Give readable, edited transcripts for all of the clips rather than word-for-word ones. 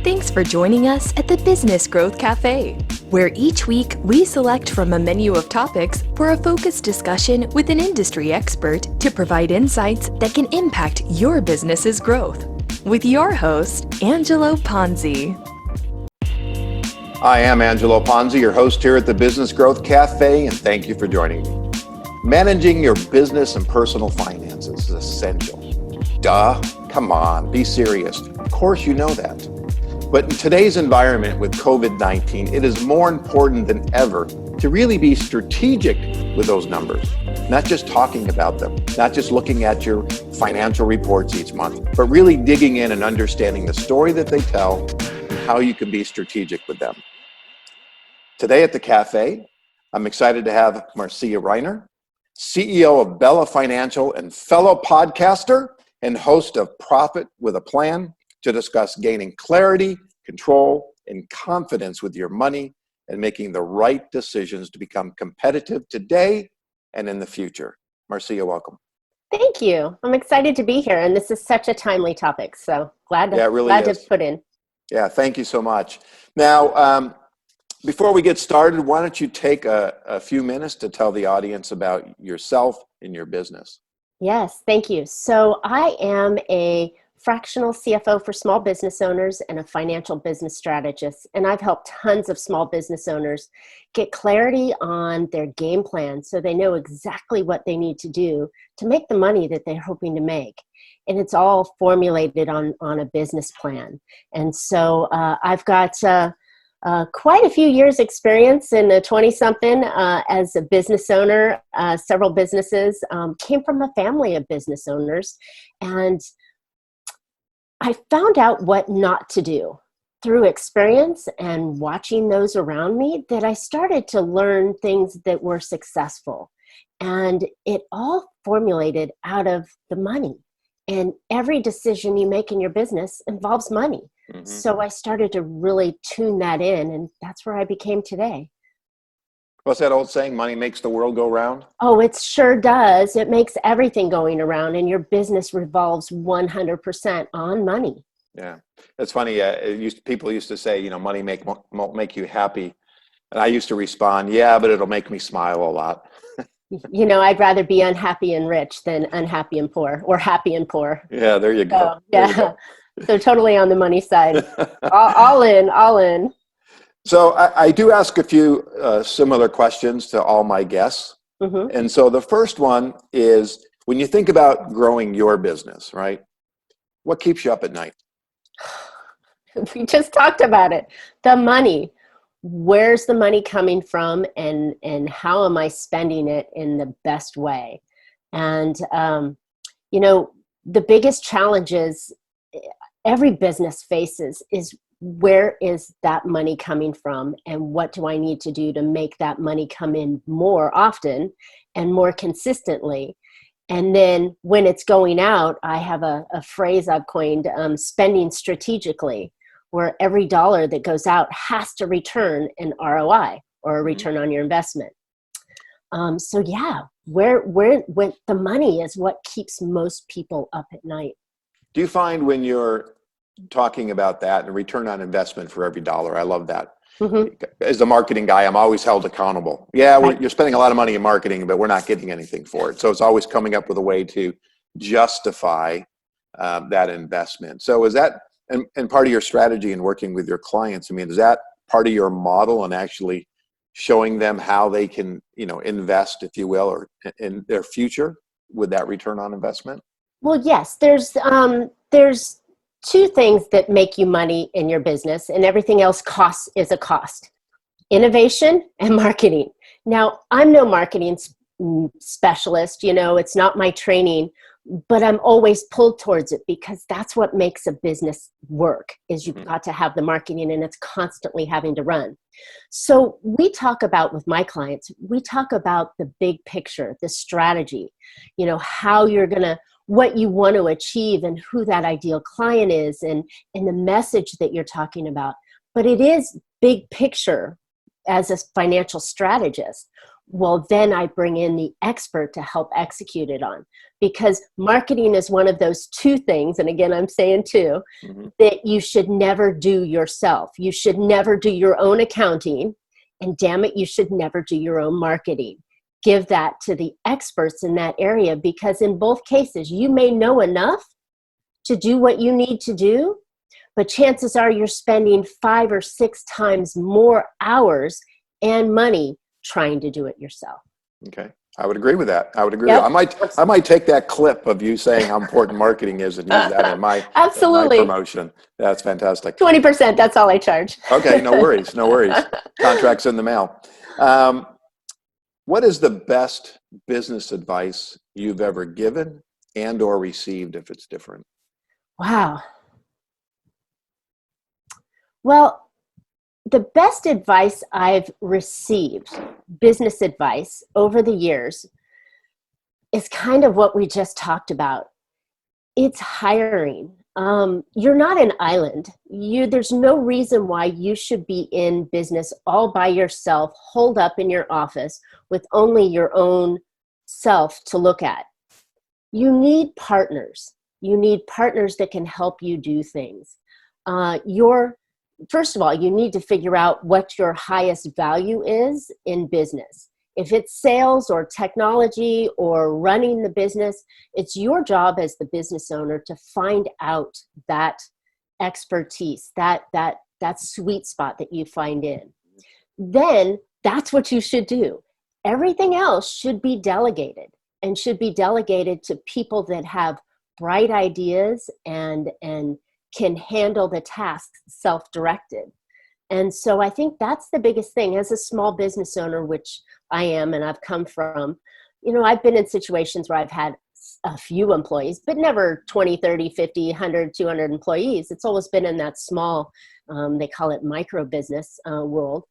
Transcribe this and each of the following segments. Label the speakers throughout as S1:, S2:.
S1: Thanks for joining us at the Business Growth Café, where each week we select from a menu of topics for a focused discussion with an industry expert to provide insights that can impact your business's growth. With your host, Angelo Ponzi.
S2: I am Angelo Ponzi, your host here at the Business Growth Cafe, and thank you for joining me. Managing your business and personal finances is essential. Duh, come on, be serious. Of course you know that. But in today's environment with COVID-19, it is more important than ever to really be strategic with those numbers, not just talking about them, not just looking at your financial reports each month, but really digging in and understanding the story that they tell and how you can be strategic with them. Today at the cafe, I'm excited to have Marcia Riner, CEO of Bella Financial and fellow podcaster and host of Profit with a Plan, to discuss gaining clarity, control, and confidence with your money and making the right decisions to become competitive today and in the future. Marcia, welcome.
S3: Thank you. I'm excited to be here, and this is such a timely topic, so glad to put in.
S2: Yeah, thank you so much. Now, before we get started, why don't you take a few minutes to tell the audience about yourself and your business?
S3: Yes, thank you. So I am a fractional CFO for small business owners and a financial business strategist. And I've helped tons of small business owners get clarity on their game plan so they know exactly what they need to do to make the money that they're hoping to make. And it's all formulated on a business plan. And so I've got quite a few years experience in the 20-something as a business owner. Several businesses, came from a family of business owners, and I found out what not to do through experience and watching those around me, that I started to learn things that were successful. And it all formulated out of the money. And every decision you make in your business involves money. Mm-hmm. So I started to really tune that in, and that's where I became today.
S2: What's that old saying, money makes the world go round?
S3: Oh, it sure does. It makes everything going around, and your business revolves 100% on money.
S2: Yeah, it's funny. People used to say, money won't make you happy. And I used to respond, yeah, but it'll make me smile a lot.
S3: I'd rather be unhappy and rich than unhappy and poor, or happy and poor.
S2: Yeah, there you go.
S3: So, yeah, you go. So totally on the money side. all in.
S2: So I do ask a few similar questions to all my guests. Mm-hmm. And so the first one is, when you think about growing your business, right? What keeps you up at night?
S3: We just talked about it. The money. Where's the money coming from, and how am I spending it in the best way? And, the biggest challenges every business faces is, where is that money coming from, and what do I need to do to make that money come in more often and more consistently? And then when it's going out, I have a phrase I've coined, spending strategically, where every dollar that goes out has to return an ROI, or a return on your investment. So yeah, where the money is what keeps most people up at night.
S2: Do you find, when you're talking about that, and return on investment for every dollar, I love that. Mm-hmm. As a marketing guy, I'm always held accountable. Yeah, right. You're spending a lot of money in marketing, but we're not getting anything for it. So it's always coming up with a way to justify that investment. So is that and part of your strategy in working with your clients? I mean, is that part of your model, and actually showing them how they can, invest, if you will, or in their future with that return on investment?
S3: Well, yes, there's two things that make you money in your business, and everything else is a cost: innovation and marketing. Now, I'm no marketing specialist, it's not my training, but I'm always pulled towards it, because that's what makes a business work, is you've got to have the marketing, and it's constantly having to run. So with my clients, we talk about the big picture, the strategy, how you're going to, what you want to achieve, and who that ideal client is, and the message that you're talking about. But it is big picture as a financial strategist. well, then I bring in the expert to help execute it on, because marketing is one of those two things. And again, I'm saying two, that you should never do yourself. You should never do your own accounting, and damn it, you should never do your own marketing. Give that to the experts in that area, because in both cases, you may know enough to do what you need to do, but chances are you're spending 5 or 6 times more hours and money trying to do it yourself.
S2: Okay. I would agree with that. I would agree
S3: Yep.
S2: with that. I might take that clip of you saying how important marketing is and use that in my
S3: Absolutely.
S2: promotion. That's fantastic.
S3: 20%, that's all I charge.
S2: Okay, no worries, no worries. Contracts in the mail. What is the best business advice you've ever given and or received, if it's different?
S3: Wow. Well, the best advice I've received, business advice over the years, is kind of what we just talked about. It's hiring. You're not an island. There's no reason why you should be in business all by yourself, holed up in your office with only your own self to look at. You need partners. You need partners that can help you do things. First of all, you need to figure out what your highest value is in business. If it's sales or technology or running the business, it's your job as the business owner to find out that expertise, that sweet spot that you find in. Then that's what you should do. Everything else should be delegated, and should be delegated to people that have bright ideas and can handle the tasks self-directed. And so I think that's the biggest thing as a small business owner, which I am, and I've come from, I've been in situations where I've had a few employees, but never 20, 30, 50, 100, 200 employees. It's always been in that small, they call it micro business world.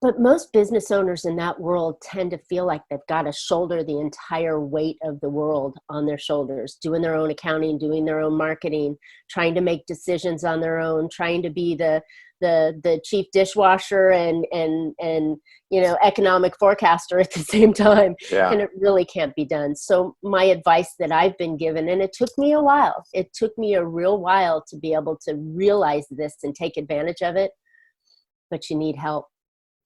S3: But most business owners in that world tend to feel like they've got to shoulder the entire weight of the world on their shoulders, doing their own accounting, doing their own marketing, trying to make decisions on their own, trying to be the chief dishwasher and economic forecaster at the same time.
S2: Yeah.
S3: And it really can't be done. So my advice that I've been given, and it took me a while, it took me a real while to be able to realize this and take advantage of it, but you need help.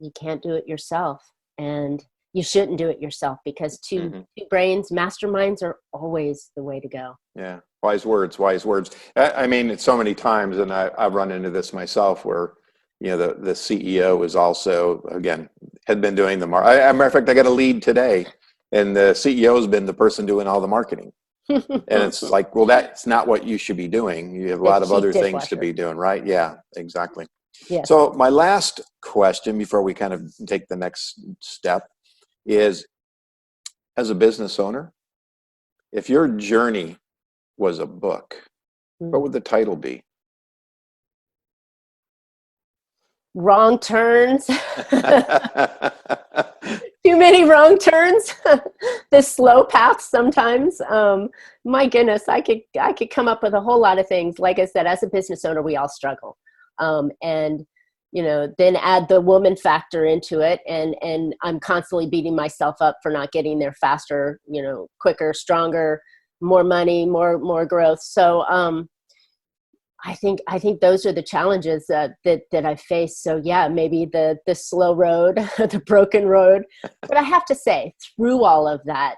S3: You can't do it yourself, and you shouldn't do it yourself, because two brains, masterminds, are always the way to go.
S2: Yeah. Wise words, wise words. I mean, it's so many times, and I've run into this myself, where, the CEO is also, again, had been doing the as a matter of fact, I got a lead today, and the CEO has been the person doing all the marketing. And it's like, well, that's not what you should be doing. You have a lot of other things to be doing, right? Yeah, exactly.
S3: Yes.
S2: So my last question before we kind of take the next step is, as a business owner, if your journey was a book, what would the title be?
S3: Wrong turns. Too many wrong turns. The slow path sometimes. My goodness, I could come up with a whole lot of things. Like I said, as a business owner, we all struggle. And then add the woman factor into it, and I'm constantly beating myself up for not getting there faster, quicker, stronger, more money, more growth. So I think those are the challenges that I face. So yeah, maybe the slow road, the broken road. But I have to say, through all of that,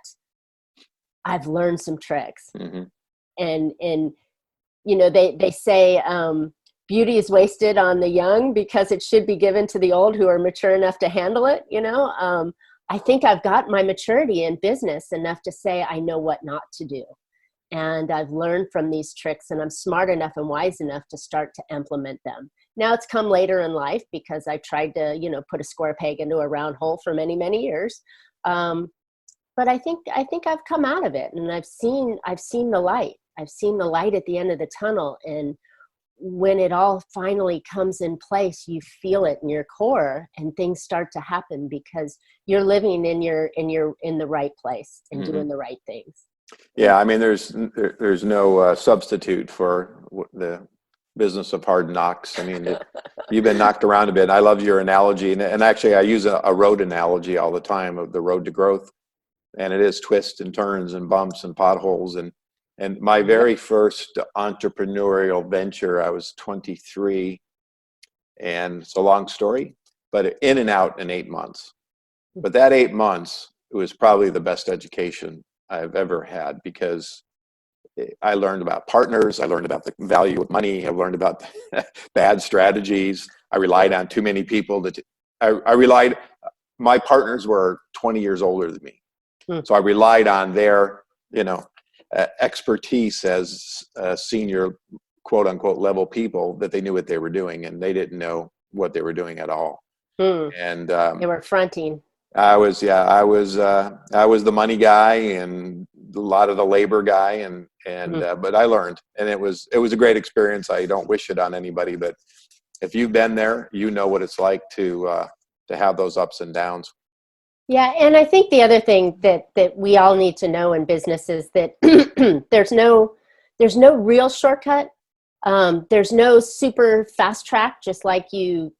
S3: I've learned some tricks. And they say beauty is wasted on the young, because it should be given to the old who are mature enough to handle it. I think I've got my maturity in business enough to say I know what not to do. And I've learned from these tricks, and I'm smart enough and wise enough to start to implement them. Now it's come later in life, because I tried to, put a square peg into a round hole for many, many years. But I think I've come out of it, and I've seen the light. I've seen the light at the end of the tunnel. And when it all finally comes in place, you feel it in your core, and things start to happen because you're living in the right place and doing the right things.
S2: Yeah, I mean, there's no substitute for the business of hard knocks. I mean, you've been knocked around a bit. I love your analogy. And actually, I use a road analogy all the time of the road to growth. And it is twists and turns and bumps and potholes. And my very first entrepreneurial venture, I was 23. And it's a long story, but in and out in 8 months. But that 8 months, it was probably the best education I've ever had, because I learned about partners. I learned about the value of money. I learned about bad strategies. I relied on too many people. My partners were 20 years older than me. So I relied on their, expertise as senior, quote unquote, level people, that they knew what they were doing, and they didn't know what they were doing at all. And
S3: they were fronting.
S2: I was the money guy and a lot of the labor guy, but I learned, and it was a great experience. I don't wish it on anybody, but if you've been there, you know what it's like to have those ups and downs.
S3: Yeah, and I think the other thing that we all need to know in business is that there's no real shortcut. There's no super fast track. Just like you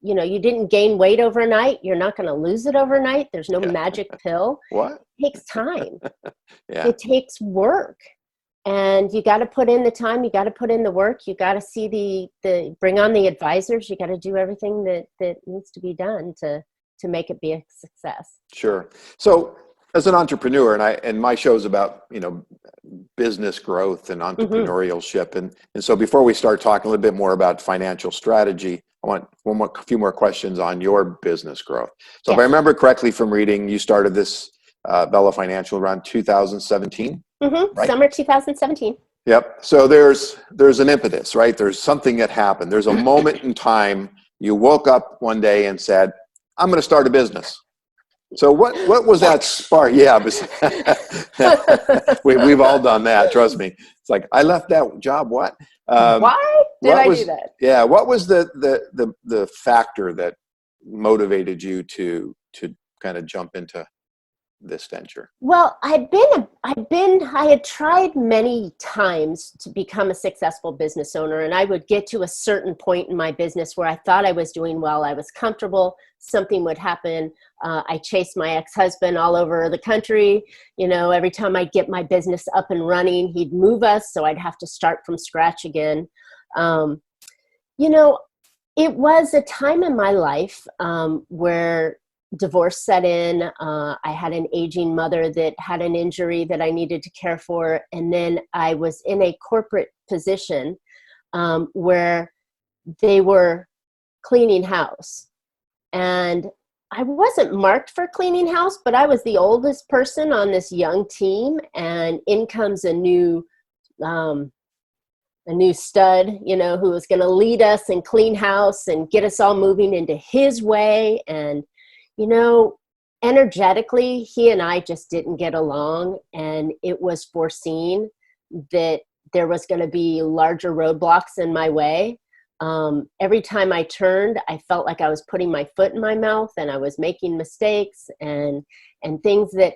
S3: didn't gain weight overnight, you're not going to lose it overnight. There's no magic pill.
S2: What?
S3: It takes time.
S2: Yeah.
S3: It takes work, and you got to put in the time. You got to put in the work. You got to see the bring on the advisors. You got to do everything that needs to be done to make it be a success.
S2: Sure. So as an entrepreneur, and my show's about, business growth and entrepreneurship. And so before we start talking a little bit more about financial strategy, I want a few more questions on your business growth. So if I remember correctly from reading, you started this Bella Financial around 2017, right?
S3: Summer 2017.
S2: Yep. So there's an impetus, right? There's something that happened. There's a moment in time you woke up one day and said, I'm going to start a business. So what was that spark? Yeah, we've all done that. Trust me. It's like, I left that job. What?
S3: Why did I do that?
S2: Yeah. What was the factor that motivated you to kind of jump into this venture?
S3: Well, I had tried many times to become a successful business owner, and I would get to a certain point in my business where I thought I was doing well. I was comfortable. Something would happen. I chased my ex-husband all over the country. Every time I'd get my business up and running, he'd move us, so I'd have to start from scratch again. It was a time in my life where divorce set in. I had an aging mother that had an injury that I needed to care for. And then I was in a corporate position where they were cleaning house. And I wasn't marked for cleaning house, but I was the oldest person on this young team. And in comes a new stud, who was going to lead us and clean house and get us all moving into his way. And energetically, he and I just didn't get along, and it was foreseen that there was going to be larger roadblocks in my way. Every time I turned, I felt like I was putting my foot in my mouth, and I was making mistakes and things that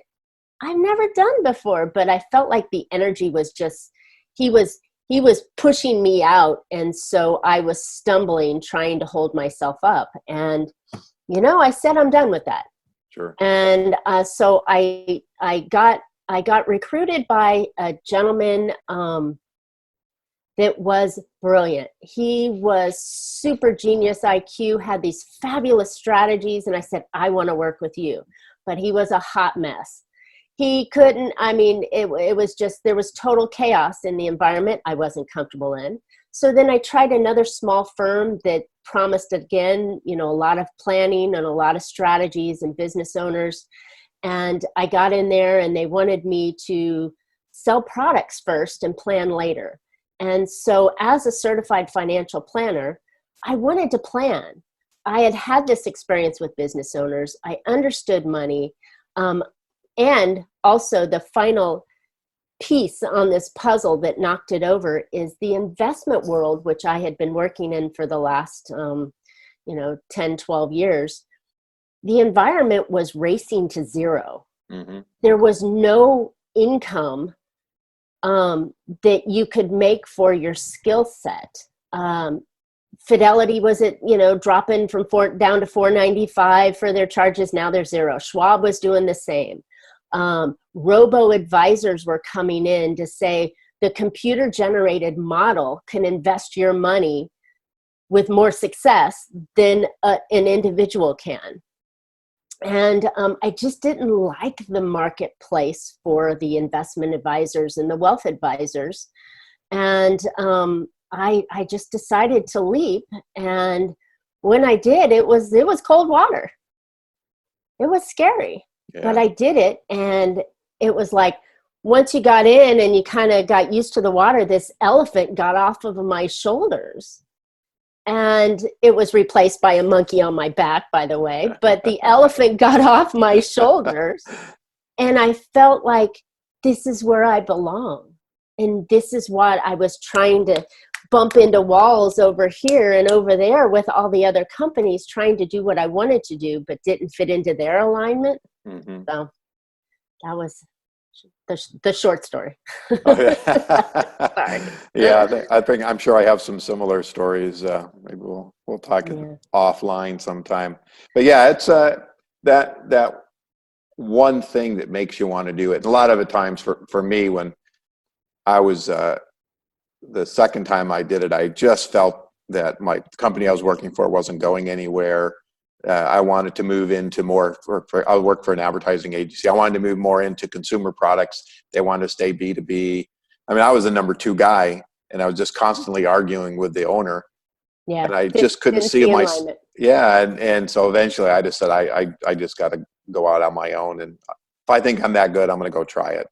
S3: I've never done before, but I felt like the energy was just, he was pushing me out, and so I was stumbling, trying to hold myself up. And I said, I'm done with that.
S2: Sure.
S3: And so I got recruited by a gentleman that was brilliant. He was super genius IQ, had these fabulous strategies. And I said, I want to work with you. But he was a hot mess. He couldn't, it was just, there was total chaos in the environment I wasn't comfortable in. So then I tried another small firm that promised, again, a lot of planning and a lot of strategies and business owners. And I got in there, and they wanted me to sell products first and plan later. And so as a certified financial planner, I wanted to plan. I had this experience with business owners. I understood money. And also the final piece on this puzzle that knocked it over is the investment world, which I had been working in for the last 10, 12 years. The environment was racing to zero. Mm-hmm. There was no income that you could make for your skill set. Fidelity was dropping from down to $4.95 for their charges. Now they're zero. Schwab was doing the same. Robo advisors were coming in to say the computer generated model can invest your money with more success than an individual can. And I just didn't like the marketplace for the investment advisors and the wealth advisors. And I just decided to leap. And when I did, it was cold water. It was scary, but I did it. And it was like, once you got in and you kind of got used to the water, this elephant got off of my shoulders. And it was replaced by a monkey on my back, by the way. But the elephant got off my shoulders. And I felt like this is where I belong. And this is what I was trying to bump into walls over here and over there with all the other companies trying to do what I wanted to do, but didn't fit into their alignment. Mm-hmm. So that was the short story.
S2: Oh, yeah. Sorry. Yeah, I'm sure I have some similar stories. Maybe we'll talk offline sometime. But yeah, it's that one thing that makes you want to do it. And a lot of the times for me, when I was the second time I did it, I just felt that my company I was working for wasn't going anywhere. I wanted to move into more, I work for an advertising agency. I wanted to move more into consumer products. They wanted to stay B2B. I mean, I was the number 2 guy, and I was just constantly arguing with the owner.
S3: Yeah.
S2: And I just couldn't see my, and so eventually I just said, I just got to go out on my own. And if I think I'm that good, I'm going to go try it.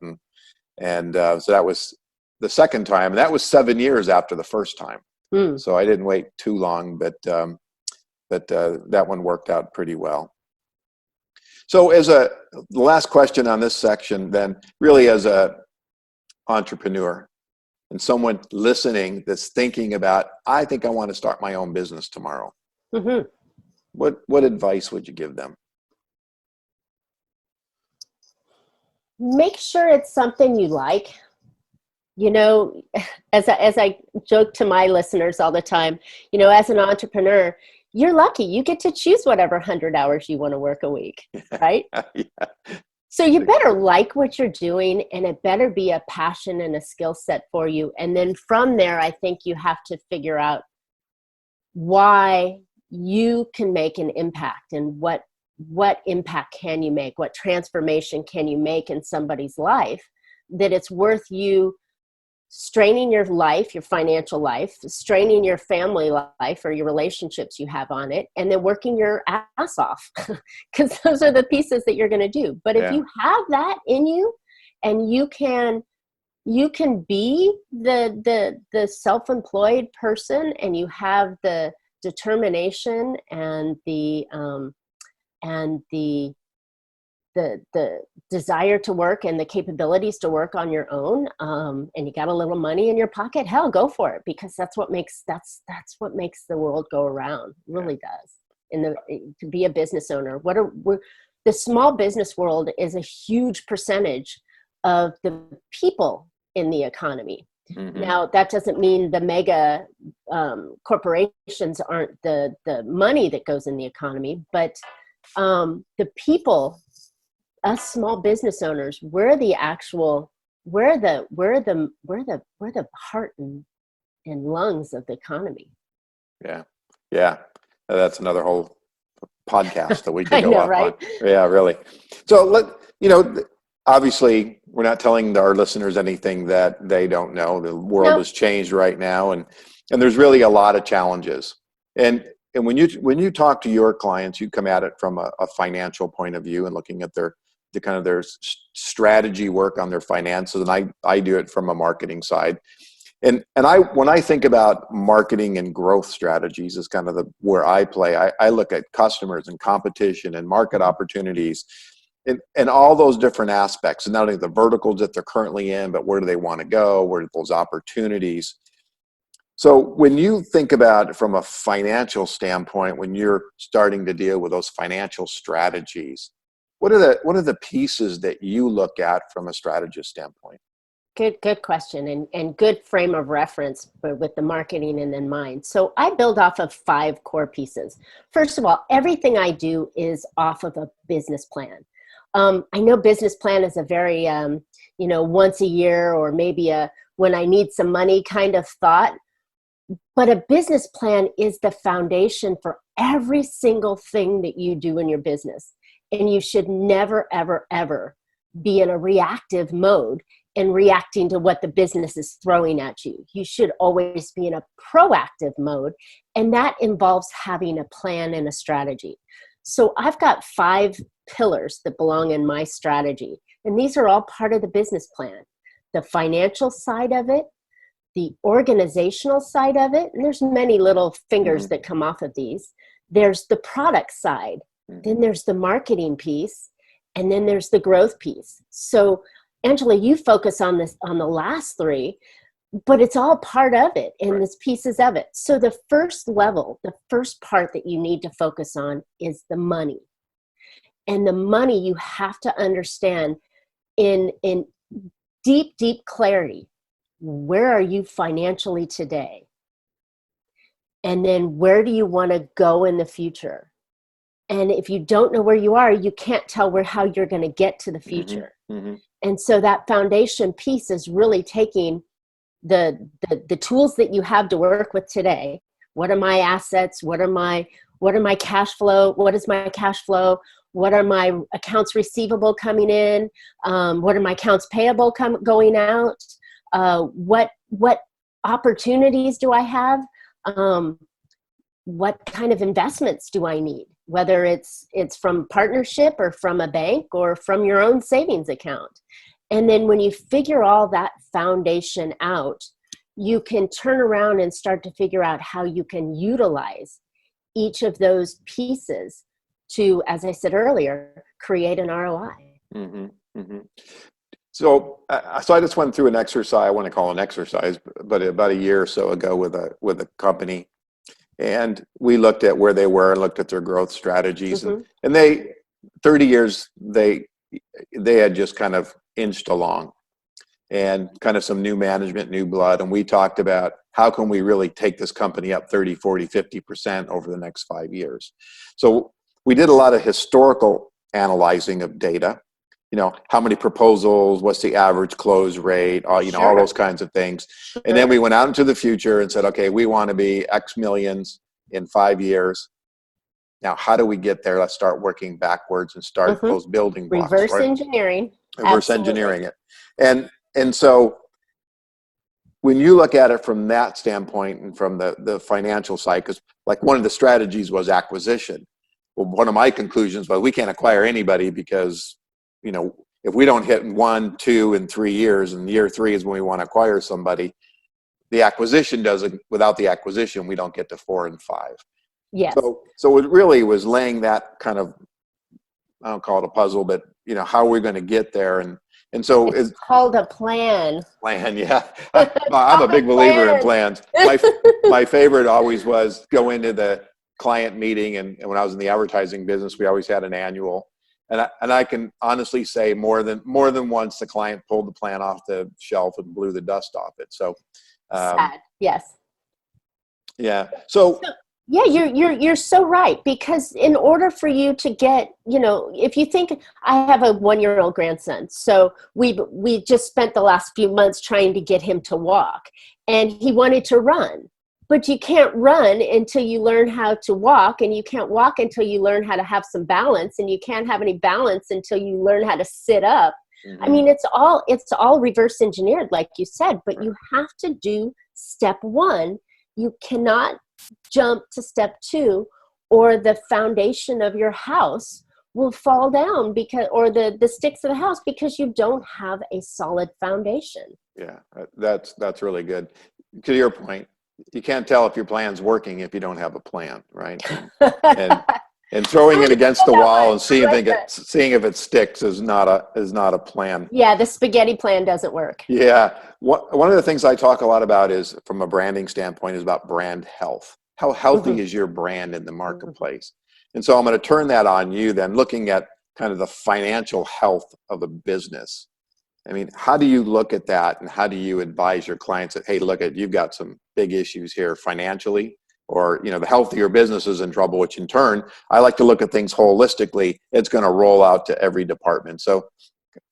S2: And so that was the second time. And that was 7 years after the first time. So I didn't wait too long, but that one worked out pretty well. So the last question on this section, then, really as a entrepreneur and someone listening that's thinking about, I think I want to start my own business tomorrow. Mm-hmm. What advice would you give them?
S3: Make sure it's something you like. You know, as I joke to my listeners all the time, you know, as an entrepreneur, you're lucky. You get to choose whatever 100 hours you want to work a week, right? Yeah. So you better like what you're doing, and it better be a passion and a skill set for you. And then from there, I think you have to figure out why you can make an impact, and what impact can you make? What transformation can you make in somebody's life that it's worth you straining your life, your financial life, straining your family life or your relationships you have on it, and then working your ass off, because those are the pieces that you're going to do. But if you have that in you, and you can be the self-employed person, and you have the determination and the desire to work and the capabilities to work on your own, and you got a little money in your pocket, hell, go for it, because that's what makes the world go around. It really does. To be a business owner, the small business world is a huge percentage of the people in the economy. Mm-hmm. Now, that doesn't mean the mega corporations aren't the money that goes in the economy, but the people, us small business owners, we're the heart and lungs of the economy.
S2: Yeah. That's another whole podcast that we can go off
S3: right?
S2: on. Yeah, really. So obviously we're not telling our listeners anything that they don't know. The world has changed right now, and there's really a lot of challenges. And when you talk to your clients, you come at it from a financial point of view and looking at their strategy work on their finances, and I do it from a marketing side. And when I think about marketing and growth strategies is kind of where I play. I look at customers and competition and market opportunities and all those different aspects, and not only the verticals that they're currently in, but where do they want to go? Where are those opportunities? So when you think about it from a financial standpoint, when you're starting to deal with those financial strategies, what are the pieces that you look at from a strategist standpoint?
S3: Good question, and good frame of reference with the marketing in mind. So I build off of 5 core pieces. First of all, everything I do is off of a business plan. I know business plan is a very, once a year or maybe a when I need some money kind of thought, but a business plan is the foundation for every single thing that you do in your business. And you should never, ever, ever be in a reactive mode and reacting to what the business is throwing at you. You should always be in a proactive mode, and that involves having a plan and a strategy. So I've got 5 pillars that belong in my strategy, and these are all part of the business plan. The financial side of it, the organizational side of it, and there's many little fingers that come off of these. There's the product side, then there's the marketing piece, and then there's the growth piece. So Angela, you focus on the last 3, but it's all part of it, and there's pieces of it. So the first level, the first part that you need to focus on is the money. And the money you have to understand in deep, deep clarity. Where are you financially today? And then where do you want to go in the future? And if you don't know where you are, you can't tell how you're going to get to the future. And so that foundation piece is really taking the tools that you have to work with today. What are my assets? What are my cash flow? What is my cash flow? What are my accounts receivable coming in? What are my accounts payable going out? What opportunities do I have? What kind of investments do I need? Whether it's from partnership or from a bank or from your own savings account. And then when you figure all that foundation out, you can turn around and start to figure out how you can utilize each of those pieces to, as I said earlier, create an ROI.
S2: So I just went through an exercise. I want to call it an exercise, but about a year or so ago with a company, and we looked at where they were and looked at their growth strategies, and they 30 years they had just kind of inched along, and kind of some new management, new blood, and we talked about how can we really take this company up 30, 40, 50% over the next 5 years. So we did a lot of historical analyzing of data. How many proposals, what's the average close rate, all those kinds of things. And then we went out into the future and said, okay, we want to be X millions in 5 years. Now, how do we get there? Let's start working backwards and start those building blocks.
S3: Reverse engineering.
S2: Reverse engineering it. And so when you look at it from that standpoint and from the financial side, because like one of the strategies was acquisition. Well, one of my conclusions was we can't acquire anybody because if we don't hit 1, 2, and 3 years, and year 3 is when we want to acquire somebody, the acquisition doesn't. Without the acquisition, we don't get to 4 and 5.
S3: Yes.
S2: So it really was laying that kind of, I don't call it a puzzle, but how are we going to get there? And so
S3: it's called a plan.
S2: Plan, yeah. I'm a big believer in plans. My favorite always was go into the client meeting, and when I was in the advertising business, we always had an annual. And I can honestly say more than once the client pulled the plan off the shelf and blew the dust off it. So,
S3: sad. Yes.
S2: Yeah. So
S3: yeah, you're so right, because in order for you to get, if you think, I have a 1-year-old grandson, so we just spent the last few months trying to get him to walk, and he wanted to run. But you can't run until you learn how to walk, and you can't walk until you learn how to have some balance, and you can't have any balance until you learn how to sit up. I mean, it's all reverse engineered, like you said, but you have to do step 1. You cannot jump to step 2, or the foundation of your house will fall down or the sticks of the house, because you don't have a solid foundation.
S2: Yeah, that's really good. To your point, you can't tell if your plan's working if you don't have a plan, right? And throwing it against the wall and seeing if it sticks is not a plan.
S3: Yeah, the spaghetti plan doesn't work.
S2: Yeah, one of the things I talk a lot about is, from a branding standpoint, is about brand health. How healthy is your brand in the marketplace? And so I'm going to turn that on you then, looking at kind of the financial health of a business. I mean, how do you look at that, and how do you advise your clients that, hey, look, you've got some big issues here financially, or the health of your business is in trouble, which in turn, I like to look at things holistically. It's going to roll out to every department. So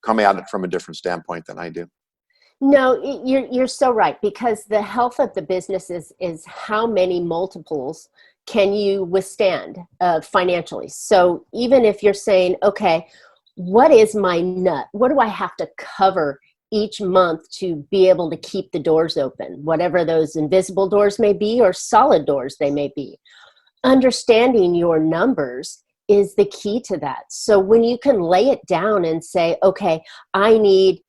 S2: coming at it from a different standpoint than I do.
S3: No, you're so right, because the health of the business is how many multiples can you withstand financially. So even if you're saying, okay, what is my nut? What do I have to cover each month to be able to keep the doors open, whatever those invisible doors may be or solid doors they may be? Understanding your numbers is the key to that. So when you can lay it down and say, okay, I need,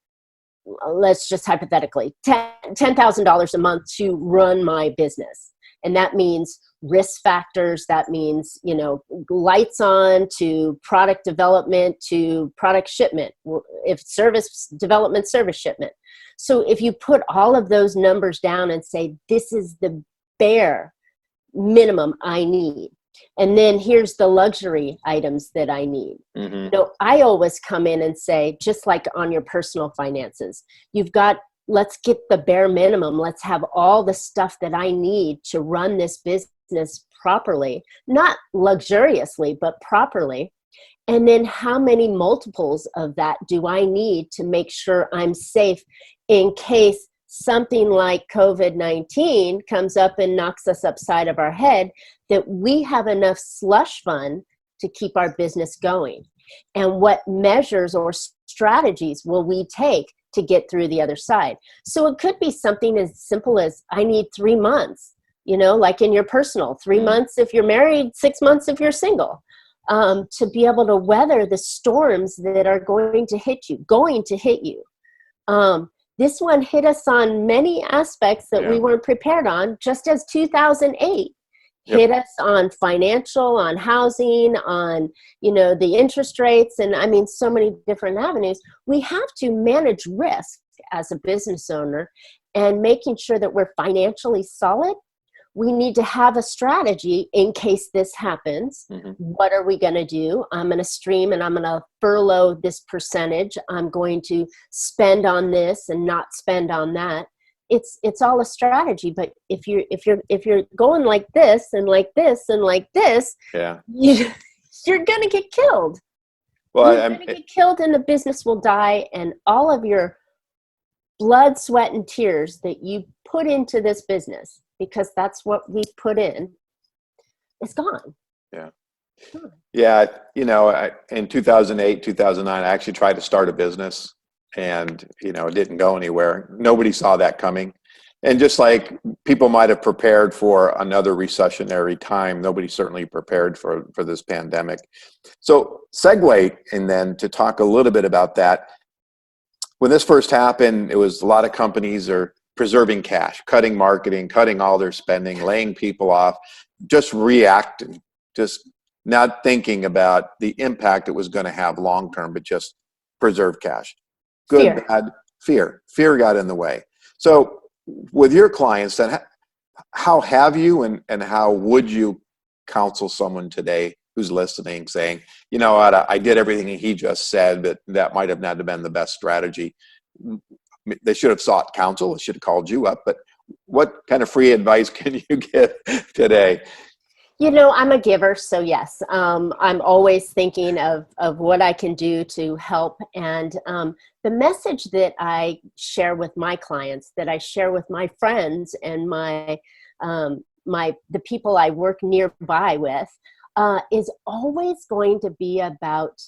S3: let's just hypothetically, $10,000 a month to run my business. And that means risk factors, that means, lights on, to product development, to product shipment, if service development, service shipment. So if you put all of those numbers down and say, this is the bare minimum I need, and then here's the luxury items that I need.
S2: Mm-hmm.
S3: I always come in and say, just like on your personal finances, let's get the bare minimum. Let's have all the stuff that I need to run this business properly, not luxuriously, but properly. And then how many multiples of that do I need to make sure I'm safe in case something like COVID-19 comes up and knocks us upside of our head, that we have enough slush fund to keep our business going? And what measures or strategies will we take to get through the other side? So it could be something as simple as, I need 3 months, like in your personal, 3 months if you're married, 6 months if you're single, to be able to weather the storms that are going to hit you. This one hit us on many aspects that we weren't prepared on, just as 2008 hit us on financial, on housing, on, the interest rates, and I mean, so many different avenues. We have to manage risk as a business owner, and making sure that we're financially solid. We need to have a strategy in case this happens. Mm-hmm. What are we going to do? I'm going to stream and I'm going to furlough this percentage. I'm going to spend on this and not spend on that. It's all a strategy. But if you're going like this and like this and like this, you're going to get killed. Well, you're going to get killed, and the business will die, and all of your blood, sweat, and tears that you put into this business, because that's what we put in, is gone.
S2: Yeah. Yeah. In 2008, 2009, I actually tried to start a business, and, it didn't go anywhere. Nobody saw that coming. And just like people might have prepared for another recessionary time, nobody certainly prepared for this pandemic. So segue, and then to talk a little bit about that. When this first happened, it was a lot of companies are preserving cash, cutting marketing, cutting all their spending, laying people off, just reacting, just not thinking about the impact it was going to have long term, but just preserve cash. Good, bad, fear. Fear got in the way. So with your clients, then how have you and how would you counsel someone today who's listening, saying, I did everything he just said, but that might have not been the best strategy. They should have sought counsel. They should have called you up. But what kind of free advice can you give today?
S3: I'm a giver, so yes, I'm always thinking of what I can do to help. And the message that I share with my clients, that I share with my friends and the people I work nearby with, is always going to be about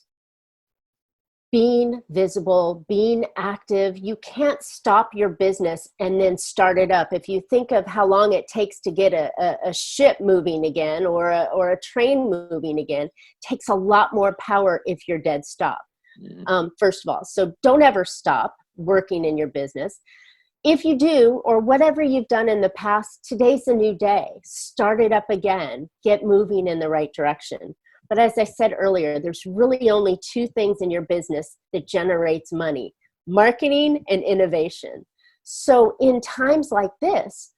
S3: being visible, being active. You can't stop your business and then start it up. If you think of how long it takes to get a ship moving again, or a train moving again, it takes a lot more power if you're dead stop. First of all, so don't ever stop working in your business. If you do, or whatever you've done in the past, today's a new day. Start it up again. Get moving in the right direction. But as I said earlier, there's really only 2 things in your business that generates money: marketing and innovation. So in times like this,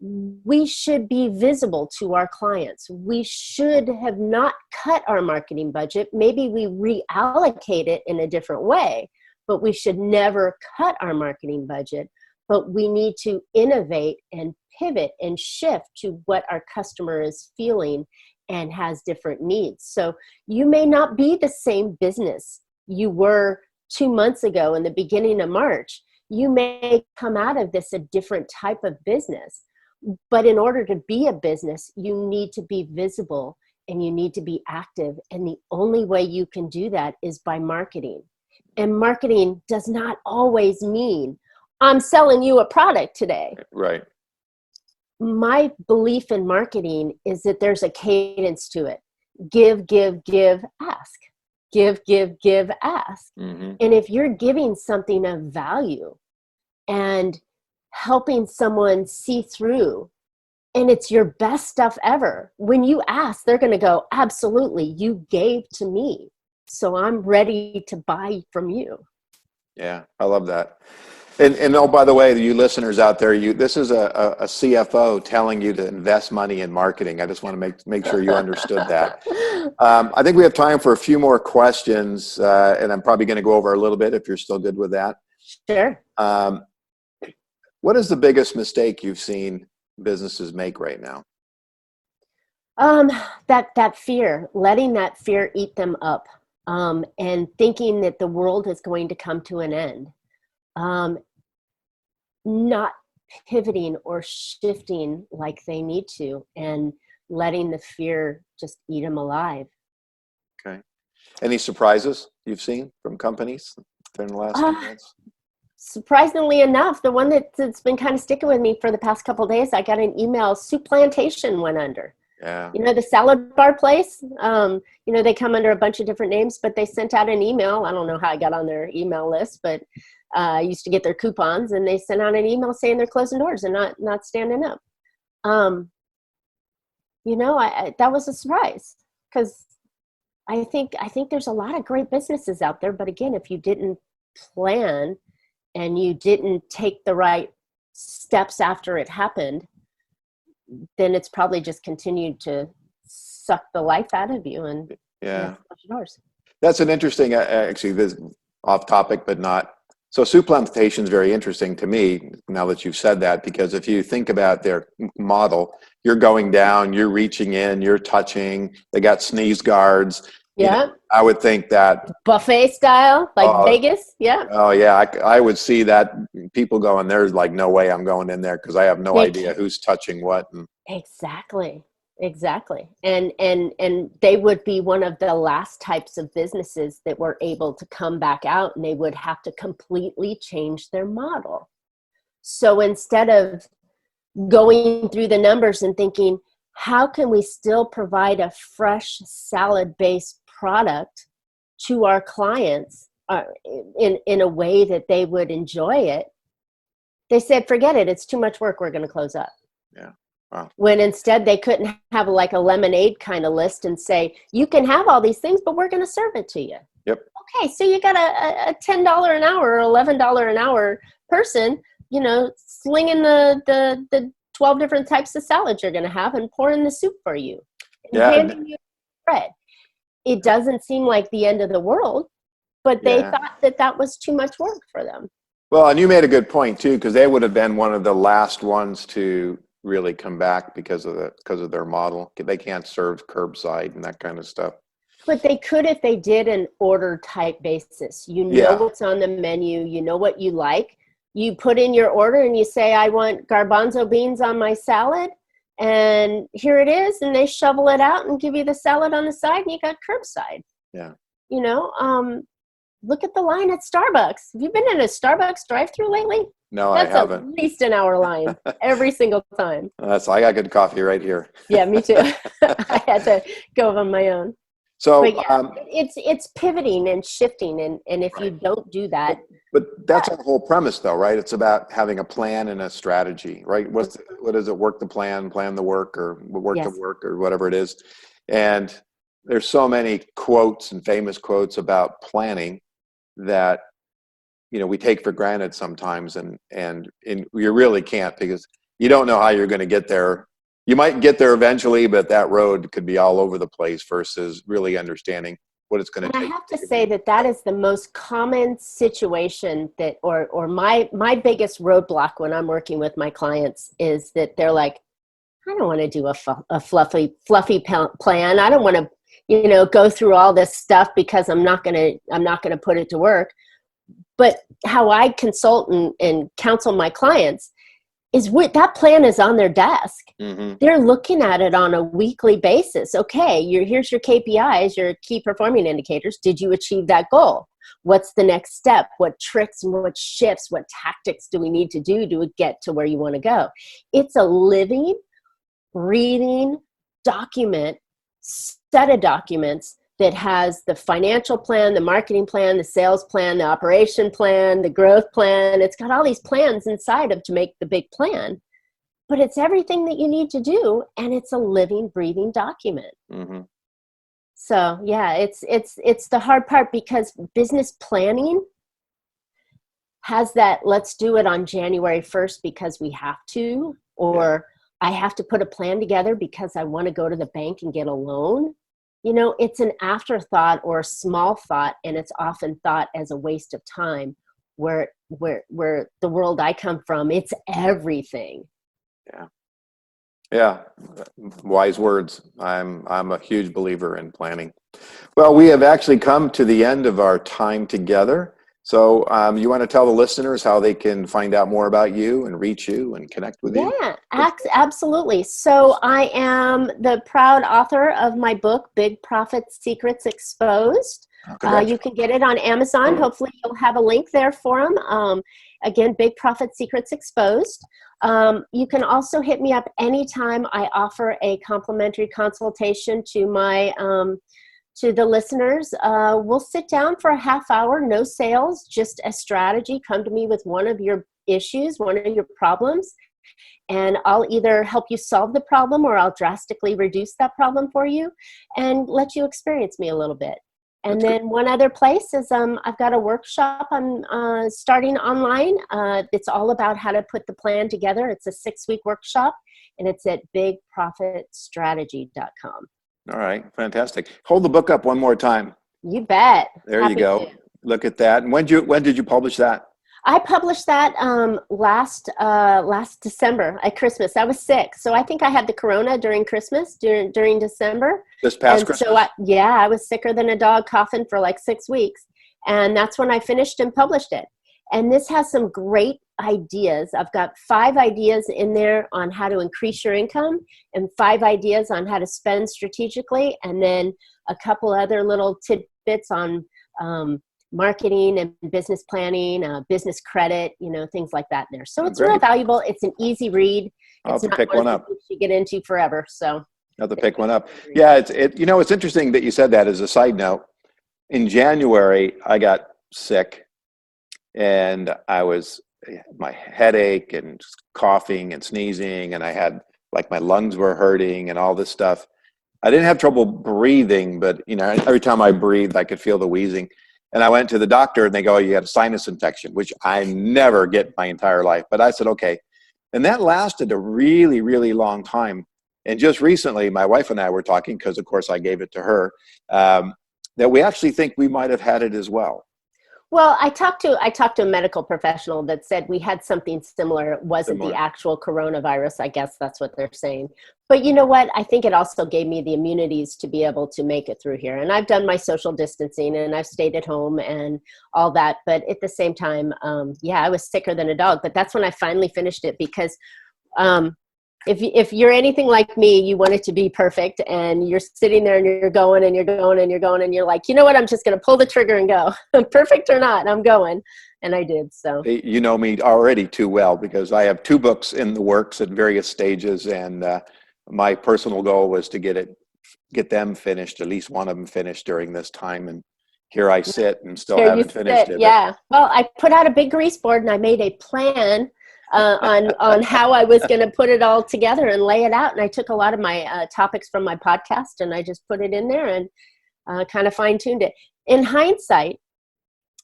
S3: we should be visible to our clients. We should have not cut our marketing budget. Maybe we reallocate it in a different way, but we should never cut our marketing budget. But we need to innovate and pivot and shift to what our customer is feeling and has different needs. So you may not be the same business you were 2 months ago in the beginning of March. You may come out of this a different type of business. But in order to be a business, you need to be visible and you need to be active. And the only way you can do that is by marketing. And marketing does not always mean, I'm selling you a product today.
S2: Right.
S3: My belief in marketing is that there's a cadence to it. Give, give, give, ask. Give, give, ask.
S2: Mm-hmm.
S3: And if you're giving something of value and helping someone see through, and it's your best stuff ever, when you ask, they're going to go, absolutely, you gave to me, so I'm ready to buy from you.
S2: Yeah, I love that. And oh, by the way, you listeners out there, this is a CFO telling you to invest money in marketing. I just want to make sure you understood that. I think we have time for a few more questions, and I'm probably going to go over a little bit if you're still good with that.
S3: Sure.
S2: What is the biggest mistake you've seen businesses make right now?
S3: That fear, letting that fear eat them up, and thinking that the world is going to come to an end. Not pivoting or shifting like they need to, and letting the fear just eat them alive.
S2: Okay. Any surprises you've seen from companies during the last few months?
S3: Surprisingly enough, the one that's been kind of sticking with me for the past couple of days, I got an email, Soup Plantation went under.
S2: Yeah.
S3: You know, the salad bar place, they come under a bunch of different names, but they sent out an email. I don't know how I got on their email list, but I used to get their coupons, and they sent out an email saying they're closing doors and not standing up. That was a surprise, because I think there's a lot of great businesses out there. But again, if you didn't plan and you didn't take the right steps after it happened, then it's probably just continued to suck the life out of you and close your doors.
S2: That's an interesting, actually, this off topic, but not. So Soup Plantation is very interesting to me now that you've said that, because if you think about their model, you're going down, you're reaching in, you're touching, they got sneeze guards.
S3: Yeah.
S2: I would think that
S3: buffet style, like Vegas. Yeah.
S2: Oh yeah. I would see that people going, there's like no way I'm going in there, because I have no idea who's touching what.
S3: Exactly. And they would be one of the last types of businesses that were able to come back out, and they would have to completely change their model. So instead of going through the numbers and thinking, how can we still provide a fresh salad-based product to our clients in a way that they would enjoy it, they said, forget it, it's too much work, we're going to close up.
S2: Yeah. Wow.
S3: When instead they couldn't have like a lemonade kind of list and say, you can have all these things, but we're going to serve it to you.
S2: Yep.
S3: Okay, so you got a $10 an hour or $11 an hour person, slinging the 12 different types of salads you're going to have and pouring the soup for you and handing you bread. It doesn't seem like the end of the world, but they thought that was too much work for them.
S2: Well, and you made a good point too, because they would have been one of the last ones to really come back because of their model. They can't serve curbside and that kind of stuff.
S3: But they could if they did an order type basis. You know what's on the menu. You know what you like. You put in your order and you say, I want garbanzo beans on my salad. And here it is. And they shovel it out and give you the salad on the side, and you got curbside.
S2: Yeah.
S3: Look at the line at Starbucks. Have you been in a Starbucks drive-thru lately?
S2: No,
S3: That's
S2: I haven't.
S3: At least an hour line every single time.
S2: I got good coffee right here.
S3: Yeah, me too. I had to go on my own.
S2: So
S3: it's pivoting and shifting, and if you don't do that.
S2: But that's our whole premise, though, right? It's about having a plan and a strategy, right? What is it? Work the plan the work, or work the work, or whatever it is. And there's so many quotes and famous quotes about planning that we take for granted sometimes, and you really can't, because you don't know how you're going to get there. You might get there eventually, but that road could be all over the place, versus really understanding what it's going
S3: And
S2: to
S3: I
S2: take.
S3: have to say that is the most common situation that, or my biggest roadblock when I'm working with my clients is that they're like, I don't want to do a fluffy plan. I don't want to, go through all this stuff because I'm not going to put it to work. But how I consult and counsel my clients is that plan is on their desk.
S2: Mm-hmm.
S3: They're looking at it on a weekly basis. Okay, here's your KPIs, your key performing indicators. Did you achieve that goal? What's the next step? What tricks and what shifts, what tactics do we need to do to get to where you want to go? It's a living, breathing document, set of documents that has the financial plan, the marketing plan, the sales plan, the operation plan, the growth plan. It's got all these plans inside of to make the big plan, but it's everything that you need to do, and it's a living, breathing document.
S2: Mm-hmm.
S3: So yeah, it's the hard part, because business planning has that let's do it on January 1st because we have to, or I have to put a plan together because I want to go to the bank and get a loan. It's an afterthought or a small thought, and it's often thought as a waste of time, where the world I come from, it's everything.
S2: Yeah. Wise words. I'm a huge believer in planning. Well, we have actually come to the end of our time together. So you want to tell the listeners how they can find out more about you and reach you and connect with you?
S3: Yeah, absolutely. So I am the proud author of my book, Big Profit Secrets Exposed. You can get it on Amazon. Hopefully you'll have a link there for them. Again, Big Profit Secrets Exposed. You can also hit me up anytime I offer a complimentary consultation to my to the listeners. We'll sit down for a half hour, no sales, just a strategy. Come to me with one of your issues, one of your problems, and I'll either help you solve the problem or I'll drastically reduce that problem for you and let you experience me a little bit. And
S2: That's
S3: then
S2: good.
S3: one other place is I've got a workshop on starting online. It's all about how to put the plan together. It's a 6-week workshop, and it's at bigprofitstrategy.com.
S2: All right. Fantastic. Hold the book up one more time.
S3: You bet.
S2: There
S3: Happy
S2: you go.
S3: to.
S2: Look at that. And when did you publish that?
S3: I published that last December at Christmas. I was sick, so I think I had the corona during Christmas, during December.
S2: This past
S3: And
S2: Christmas?
S3: so I was sicker than a dog, coughing for like 6 weeks, and that's when I finished and published it. And this has some great ideas. I've got 5 ideas in there on how to increase your income, and 5 ideas on how to spend strategically, and then a couple other little tidbits on marketing and business planning, business credit, things like that in there. So it's real valuable. It's an easy read.
S2: I'll have
S3: It's
S2: to
S3: not
S2: pick one up.
S3: You get into forever. So
S2: I'll have to pick one up. Yeah, it's interesting that you said that. As a side note, in January I got sick, and my headache and coughing and sneezing, and I had my lungs were hurting and all this stuff. I didn't have trouble breathing, but every time I breathed I could feel the wheezing. And I went to the doctor, and they go, you got a sinus infection, which I never get my entire life. But I said, okay. And that lasted a really, really long time. And just recently, my wife and I were talking, because of course I gave it to her, that we actually think we might have had it as well.
S3: Well, I talked to a medical professional that said we had something similar. It wasn't the actual coronavirus. I guess that's what they're saying. But you know what? I think it also gave me the immunities to be able to make it through here. And I've done my social distancing, and I've stayed at home and all that. But at the same time, I was sicker than a dog. But that's when I finally finished it, because if you're anything like me, you want it to be perfect, and you're sitting there and you're going and you're going and you're going, and you're like, you know what, I'm just going to pull the trigger and go. Perfect or not, I'm going. And I did. So
S2: you know me already too well, because I have 2 books in the works at various stages, and my personal goal was to get them finished, at least one of them finished during this time. And here I sit and still haven't finished it.
S3: Yeah. Well, I put out a big grease board, and I made a plan on how I was going to put it all together and lay it out. And I took a lot of my topics from my podcast, and I just put it in there and kind of fine-tuned it. In hindsight,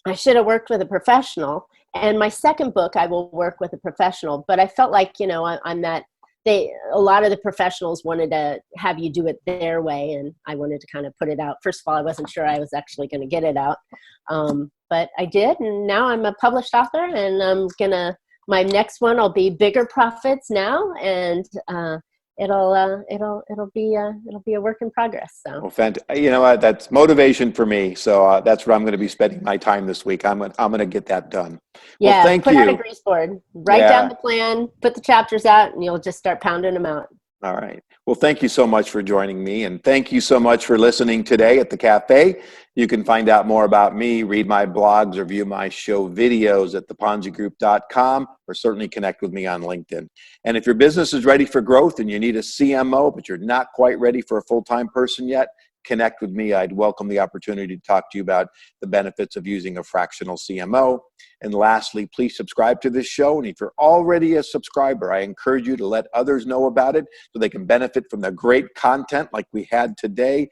S3: I should have worked with a professional. And my second book, I will work with a professional. But I felt like, I'm that a lot of the professionals wanted to have you do it their way, and I wanted to kind of put it out. First of all, I wasn't sure I was actually going to get it out, but I did, and now I'm a published author, and my next one will be Bigger Profits Now, and it'll be a work in progress. So,
S2: well, you know what? That's motivation for me. So that's where I'm going to be spending my time this week. I'm going to get that done.
S3: Yeah,
S2: well, thank
S3: put
S2: you.
S3: out a grease board, write down the plan, put the chapters out, and you'll just start pounding them out.
S2: All right. Well, thank you so much for joining me, and thank you so much for listening today at the Café. You can find out more about me, read my blogs, or view my show videos at theponzigroup.com, or certainly connect with me on LinkedIn. And if your business is ready for growth and you need a CMO, but you're not quite ready for a full-time person yet, connect with me. I'd welcome the opportunity to talk to you about the benefits of using a fractional CMO. And lastly, please subscribe to this show. And if you're already a subscriber, I encourage you to let others know about it so they can benefit from the great content like we had today.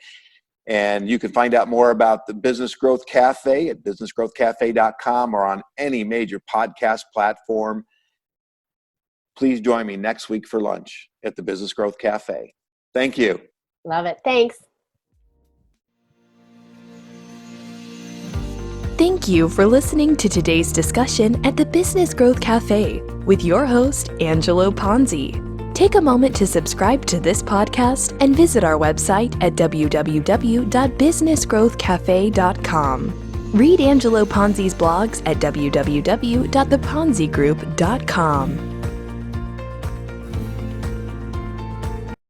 S2: And you can find out more about the Business Growth Cafe at businessgrowthcafe.com or on any major podcast platform. Please join me next week for lunch at the Business Growth Cafe. Thank you.
S3: Love it. Thanks.
S1: Thank you for listening to today's discussion at the Business Growth Cafe with your host, Angelo Ponzi. Take a moment to subscribe to this podcast and visit our website at www.businessgrowthcafe.com. Read Angelo Ponzi's blogs at www.theponzigroup.com.